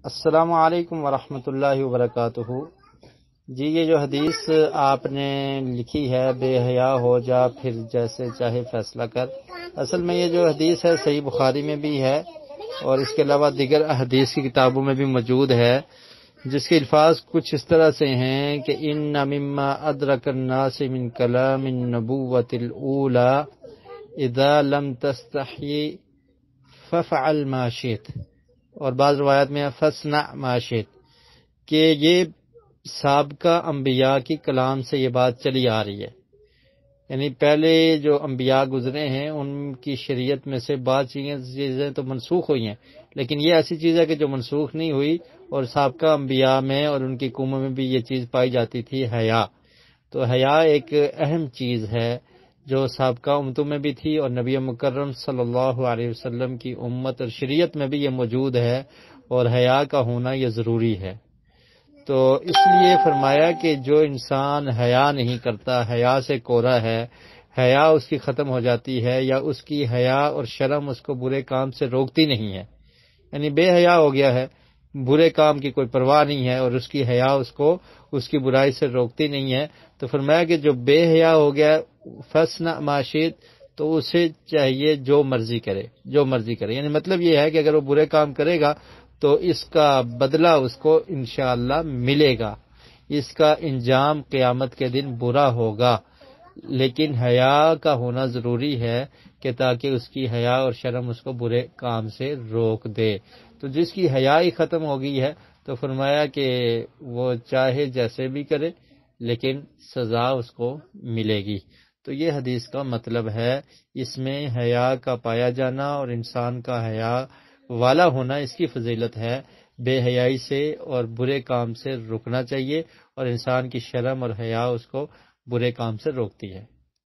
السلام علیکم ورحمۃ اللہ وبرکاتہ۔ جی یہ جو حدیث آپ نے لکھی ہے بے حیا ہو جا پھر جیسے چاہے فیصلہ کر، اصل میں یہ جو حدیث ہے صحیح بخاری میں بھی ہے اور اس کے علاوہ دیگر احادیث کی کتابوں میں بھی موجود ہے، جس کے الفاظ کچھ اس طرح سے ہیں کہ ان مما ادرک الناس من کلام النبوۃ الاولی اذا لم تستحی ففعل ما شئت، اور بعض روایات میں فصنع ما شئت، کہ یہ سابقہ انبیاء کی کلام سے یہ بات چلی آ رہی ہے، یعنی پہلے جو انبیاء گزرے ہیں ان کی شریعت میں سے بعض چیزیں تو منسوخ ہوئی ہیں، لیکن یہ ایسی چیز ہے کہ جو منسوخ نہیں ہوئی، اور سابقہ انبیاء میں اور ان کی قوموں میں بھی یہ چیز پائی جاتی تھی، حیا۔ تو حیا ایک اہم چیز ہے جو سابقہ امتوں میں بھی تھی، اور نبی مکرم صلی اللہ علیہ وسلم کی امت اور شریعت میں بھی یہ موجود ہے، اور حیا کا ہونا یہ ضروری ہے۔ تو اس لیے فرمایا کہ جو انسان حیا نہیں کرتا، حیا سے کورا ہے، حیا اس کی ختم ہو جاتی ہے، یا اس کی حیا اور شرم اس کو برے کام سے روکتی نہیں ہے، یعنی بے حیا ہو گیا ہے، برے کام کی کوئی پرواہ نہیں ہے، اور اس کی حیا اس کو اس کی برائی سے روکتی نہیں ہے، تو فرمایا کہ جو بے حیا ہو گیا فصنع ما شئت، تو اسے چاہیے جو مرضی کرے، جو مرضی کرے، یعنی مطلب یہ ہے کہ اگر وہ برے کام کرے گا تو اس کا بدلہ اس کو انشاءاللہ ملے گا، اس کا انجام قیامت کے دن برا ہوگا، لیکن حیا کا ہونا ضروری ہے کہ تاکہ اس کی حیا اور شرم اس کو برے کام سے روک دے۔ تو جس کی حیا ہی ختم ہو گئی ہے تو فرمایا کہ وہ چاہے جیسے بھی کرے لیکن سزا اس کو ملے گی۔ تو یہ حدیث کا مطلب ہے، اس میں حیا کا پایا جانا اور انسان کا حیا والا ہونا اس کی فضیلت ہے، بے حیائی سے اور برے کام سے رکنا چاہیے، اور انسان کی شرم اور حیا اس کو برے کام سے روکتی ہے۔